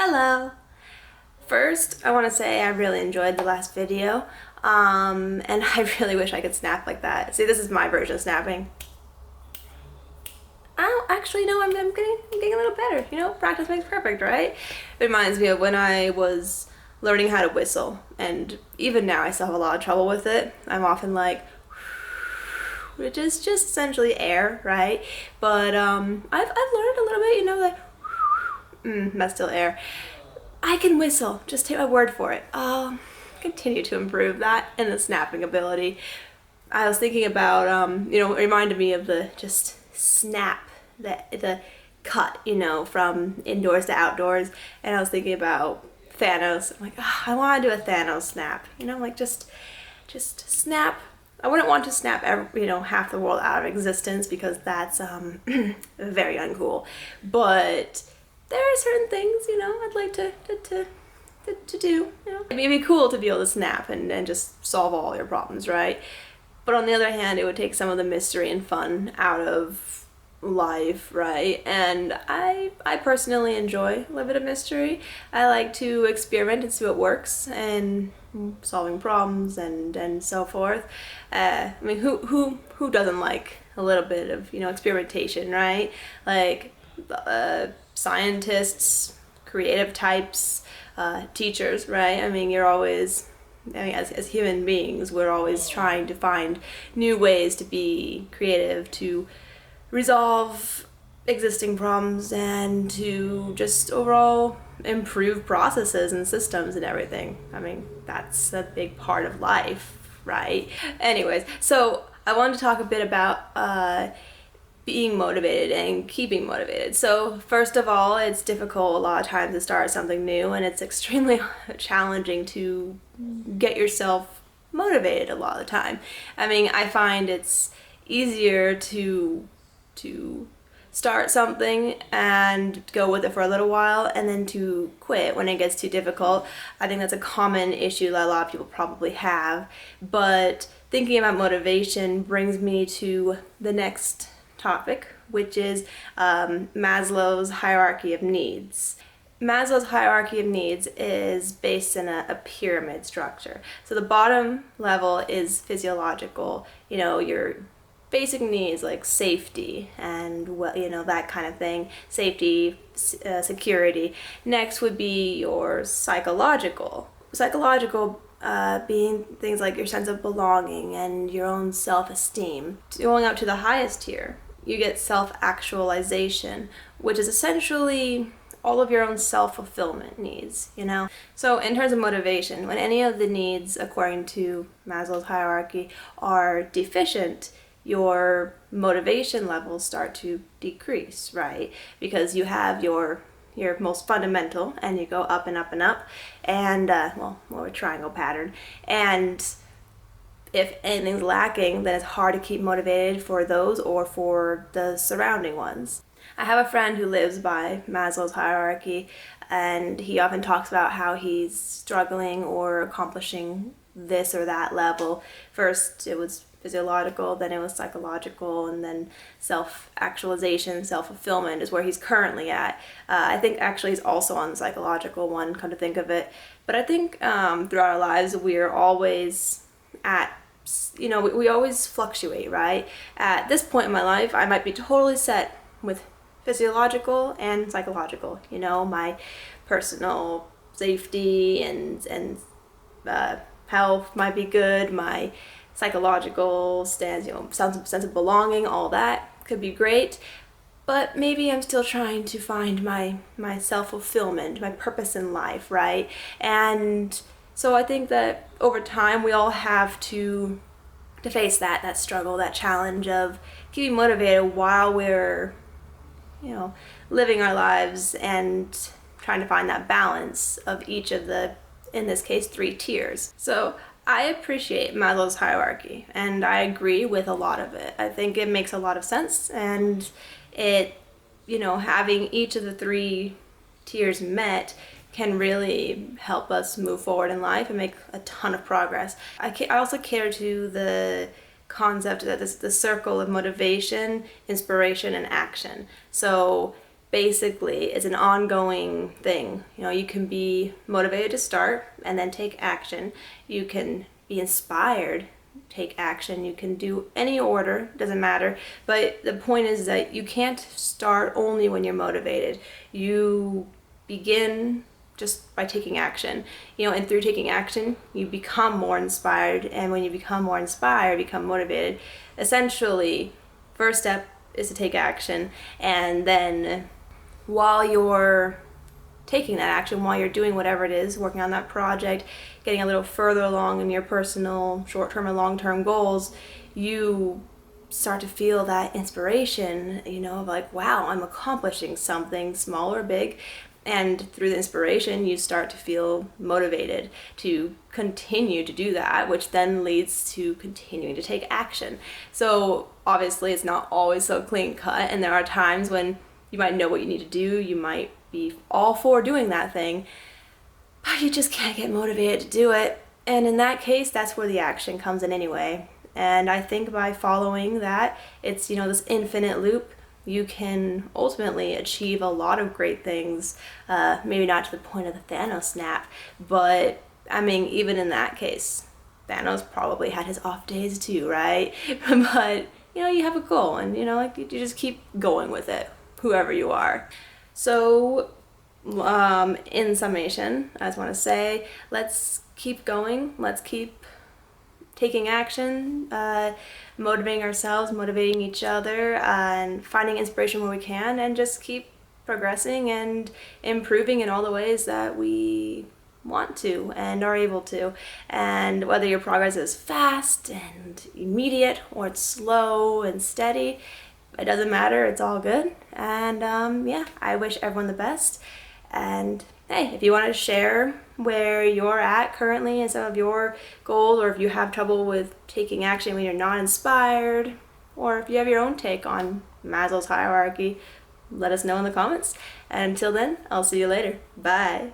Hello! First, I want to say I really enjoyed the last video, and I really wish I could snap like that. See, this is my version of snapping. I don't actually know, I'm getting a little better, practice makes perfect, right? It reminds me of when I was learning how to whistle, and even now I still have a lot of trouble with it. I'm often like, which is just essentially air, right? But I've learned a little bit, like, that's still air. I can whistle, just take my word for it. I'll continue to improve that and the snapping ability. I was thinking about, it reminded me of the just snap, the cut, from indoors to outdoors. And I was thinking about Thanos. I'm like, I want to do a Thanos snap, like just snap. I wouldn't want to snap half the world out of existence because that's very uncool. But there are certain things, I'd like to do. It'd be cool to be able to snap and just solve all your problems, right? But on the other hand, it would take some of the mystery and fun out of life, right? And I personally enjoy a little bit of mystery. I like to experiment and see what works and solving problems and so forth. I mean, who doesn't like a little bit of experimentation, right? Like scientists, creative types, teachers, right? I mean, as human beings, we're always trying to find new ways to be creative, to resolve existing problems, and to just overall improve processes and systems and everything. I mean, that's a big part of life, right? Anyways, so I wanted to talk a bit about being motivated and keeping motivated. So first of all, it's difficult a lot of times to start something new, and it's extremely challenging to get yourself motivated a lot of the time. I mean, I find it's easier to start something and go with it for a little while and then to quit when it gets too difficult. I think that's a common issue that a lot of people probably have. But thinking about motivation brings me to the next topic, which is Maslow's hierarchy of needs. Maslow's hierarchy of needs is based in a pyramid structure. So the bottom level is physiological, your basic needs like safety and that kind of thing, safety, security. Next would be your psychological being things like your sense of belonging and your own self-esteem. Going up to the highest tier, you get self-actualization, which is essentially all of your own self-fulfillment needs, So in terms of motivation, when any of the needs, according to Maslow's hierarchy, are deficient, your motivation levels start to decrease, right? Because you have your most fundamental, and you go up and up and up, and more a triangle pattern. And if anything's lacking, then it's hard to keep motivated for those or for the surrounding ones. I have a friend who lives by Maslow's hierarchy, and he often talks about how he's struggling or accomplishing this or that level. First it was physiological, then it was psychological, and then self-actualization, self-fulfillment is where he's currently at. I think actually he's also on the psychological one, come to think of it. But I think throughout our lives we're always at, we always fluctuate, right? At this point in my life, I might be totally set with physiological and psychological, my personal safety and health might be good, my psychological stance, sense of belonging, all that could be great. But maybe I'm still trying to find my self-fulfillment, my purpose in life, right? And so I think that over time we all have to face that struggle, that challenge of keeping motivated while we're, living our lives and trying to find that balance of each of the, in this case, 3 tiers. So I appreciate Maslow's hierarchy, and I agree with a lot of it. I think it makes a lot of sense, and it, having each of the 3 tiers met can really help us move forward in life and make a ton of progress. I also cater to the concept that this the circle of motivation, inspiration, and action. So basically it's an ongoing thing. You know, you can be motivated to start and then take action. You can be inspired, take action. You can do any order, doesn't matter. But the point is that you can't start only when you're motivated. You begin just by taking action, you know, and through taking action, you become more inspired. And when you become more inspired, become motivated, essentially, first step is to take action. And then while you're taking that action, while you're doing whatever it is, working on that project, getting a little further along in your personal short-term and long-term goals, you start to feel that inspiration, you know, of like, wow, I'm accomplishing something small or big. And through the inspiration, you start to feel motivated to continue to do that, which then leads to continuing to take action. So obviously it's not always so clean cut, and there are times when you might know what you need to do, you might be all for doing that thing, but you just can't get motivated to do it. And in that case, that's where the action comes in anyway. And I think by following that, it's, you know, this infinite loop, you can ultimately achieve a lot of great things. Maybe not to the point of the Thanos snap, but I mean, even in that case, Thanos probably had his off days too, right? But, you know, you have a goal, and, you know, like, you just keep going with it, whoever you are. So, in summation, I just want to say, let's keep going, let's keep taking action, motivating ourselves, motivating each other, and finding inspiration where we can, and just keep progressing and improving in all the ways that we want to and are able to. And whether your progress is fast and immediate or it's slow and steady, it doesn't matter, it's all good. And yeah, I wish everyone the best. And hey, if you want to share where you're at currently and some of your goals, or if you have trouble with taking action when you're not inspired, or if you have your own take on Maslow's hierarchy, let us know in the comments. And until then, I'll see you later. Bye.